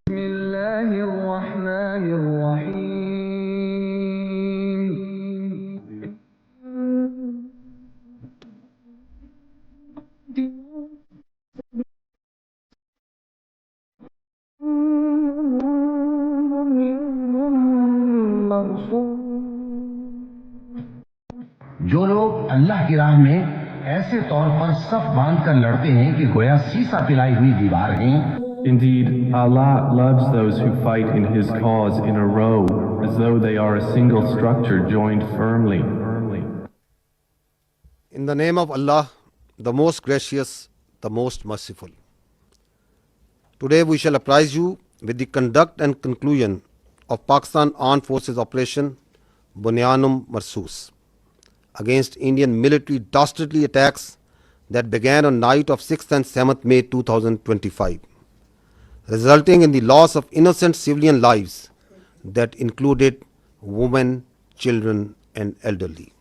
بسم الله الرحمن الرحيم. जो लोग अल्लाह की राह में ऐसे तौर पर सफ बांध कर लड़ते हैं कि गोया सीसा पिलाई हुई दीवार हैं. Indeed, Allah loves those who fight in His cause in a row, as though they are a single structure joined firmly. In the name of Allah, the most gracious, the most merciful. Today we shall apprise you with the conduct and conclusion of Pakistan Armed Forces Operation Bunyanum Marsoos against Indian military dastardly attacks that began on night of 6th and 7th May 2025, resulting in the loss of innocent civilian lives that included women, children and elderly.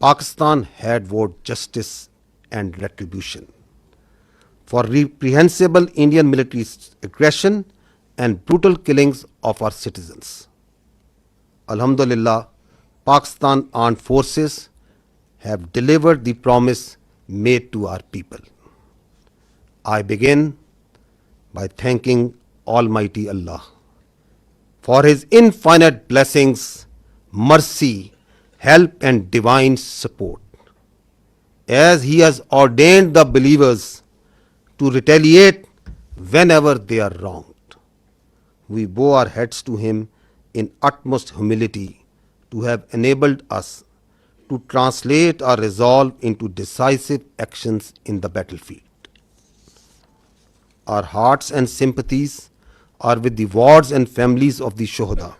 Pakistan had vowed justice and retribution for reprehensible Indian military aggression and brutal killings of our citizens. Alhamdulillah, Pakistan Armed Forces have delivered the promise made to our people. I begin by thanking Almighty Allah for His infinite blessings, mercy, help and divine support, as He has ordained the believers to retaliate whenever they are wronged. We bow our heads to Him in utmost humility to have enabled us to translate our resolve into decisive actions in the battlefield. Our hearts and sympathies are with the wards and families of the Shuhada,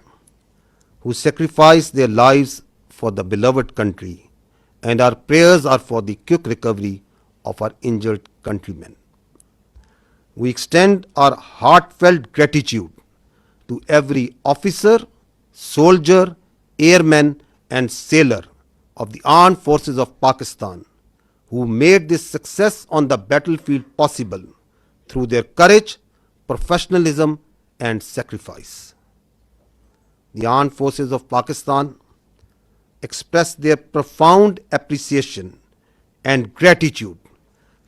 who sacrificed their lives for the beloved country, and our prayers are for the quick recovery of our injured countrymen. We extend our heartfelt gratitude to every officer, soldier, airman and sailor of the Armed Forces of Pakistan who made this success on the battlefield possible through their courage, professionalism and sacrifice. The Armed Forces of Pakistan express their profound appreciation and gratitude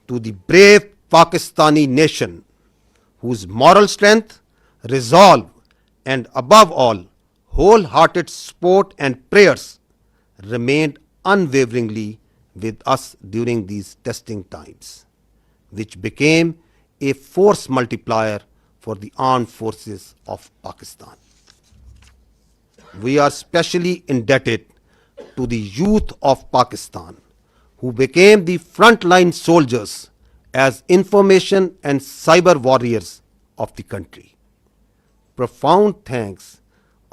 to the brave Pakistani nation whose moral strength, resolve and above all wholehearted support and prayers remained unwaveringly with us during these testing times, which became a force multiplier for the armed forces of Pakistan. We are specially indebted to the youth of Pakistan, who became the frontline soldiers as information and cyber warriors of the country. Profound thanks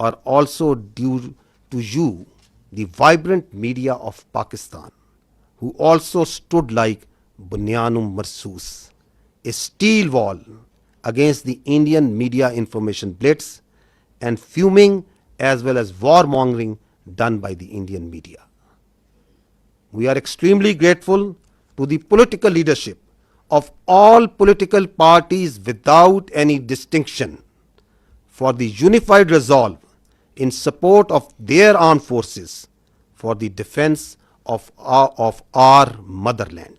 are also due to you, the vibrant media of Pakistan, who also stood like Bunyanum Marsoos, a steel wall against the Indian media information blitz and fuming as well as warmongering done by the Indian media. We are extremely grateful to the political leadership of all political parties without any distinction for the unified resolve in support of their armed forces for the defense of our motherland.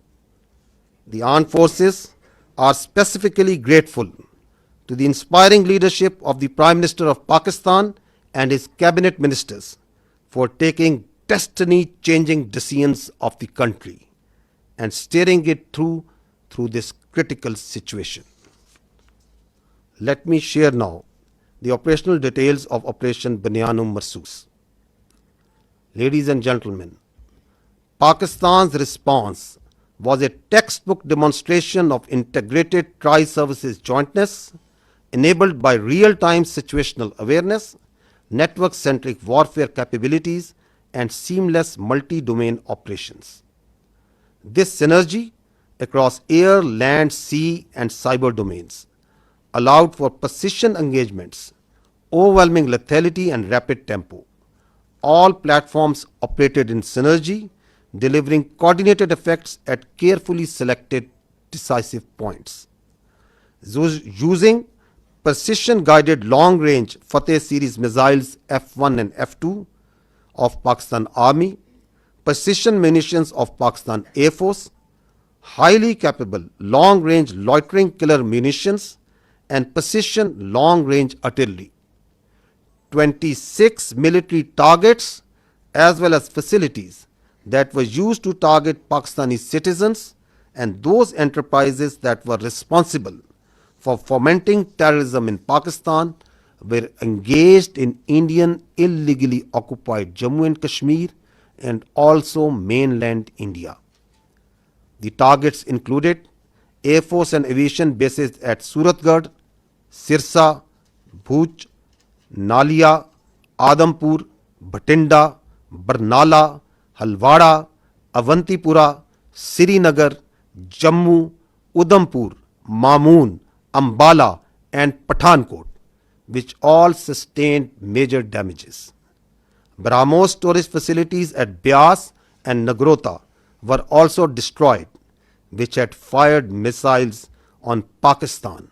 The armed forces are specifically grateful to the inspiring leadership of the Prime Minister of Pakistan and his cabinet ministers for taking destiny-changing decisions of the country and steering it through this critical situation. Let me share now the operational details of Operation Bunyanum Marsoos. Ladies and gentlemen, Pakistan's response was a textbook demonstration of integrated tri-services jointness enabled by real-time situational awareness, network-centric warfare capabilities, and seamless multi-domain operations. This synergy across air, land, sea, and cyber domains allowed for precision engagements, overwhelming lethality, and rapid tempo. All platforms operated in synergy, delivering coordinated effects at carefully selected decisive points. Using precision-guided long-range Fateh series missiles F-1 and F-2 of Pakistan Army, precision munitions of Pakistan Air Force, highly capable long-range loitering killer munitions, and precision long-range artillery. 26 military targets as well as facilities that were used to target Pakistani citizens and those enterprises that were responsible for fomenting terrorism in Pakistan were engaged in Indian illegally occupied Jammu and Kashmir and also mainland India. The targets included Air Force and aviation bases at Suratgarh, Sirsa, Bhuj, Nalia, Adampur, Bhatinda, Barnala, Halwara, Avantipura, Srinagar, Jammu, Udhampur, Mamoon, Ambala and Pathankot, which all sustained major damages. BrahMos storage facilities at Beas and Nagrota were also destroyed, which had fired missiles on Pakistan,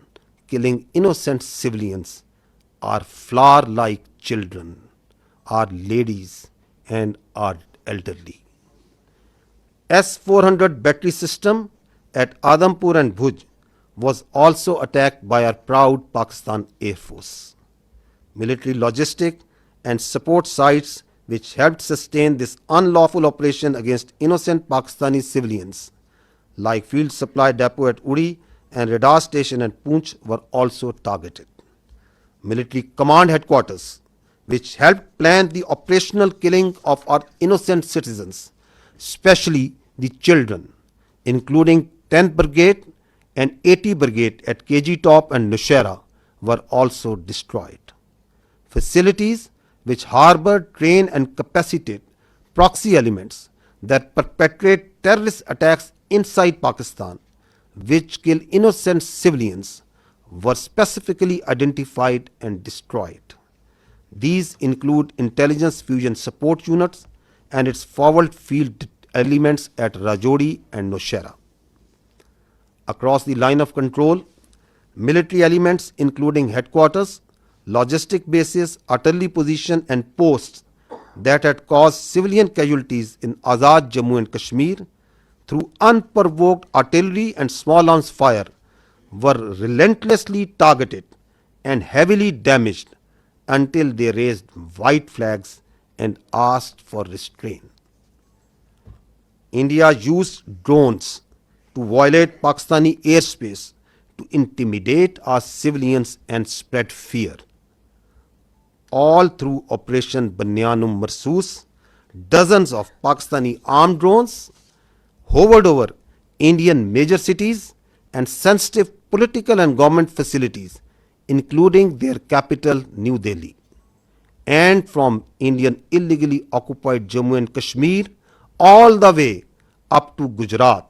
killing innocent civilians, our flower-like children, our ladies and our elderly. S-400 battery system at Adampur and Bhuj was also attacked by our proud Pakistan Air Force. Military logistic and support sites which helped sustain this unlawful operation against innocent Pakistani civilians like field supply depot at Uri and radar station at Poonch were also targeted. Military command headquarters which helped plan the operational killing of our innocent citizens, especially the children, including 10th Brigade and 80 Brigade at KG Top and Nushaira were also destroyed. Facilities which harbor, train and capacitate proxy elements that perpetrate terrorist attacks inside Pakistan, which kill innocent civilians, were specifically identified and destroyed. These include Intelligence Fusion Support Units and its forward field elements at Rajouri and Nowshera. Across the line of control, military elements including headquarters, logistic bases, artillery position and posts that had caused civilian casualties in Azad Jammu and Kashmir through unprovoked artillery and small arms fire were relentlessly targeted and heavily damaged until they raised white flags and asked for restraint. India used drones to violate Pakistani airspace to intimidate our civilians and spread fear. All through Operation Banyanum Marsoos, dozens of Pakistani armed drones hovered over Indian major cities and sensitive political and government facilities, including their capital, New Delhi. And from Indian illegally occupied Jammu and Kashmir all the way up to Gujarat,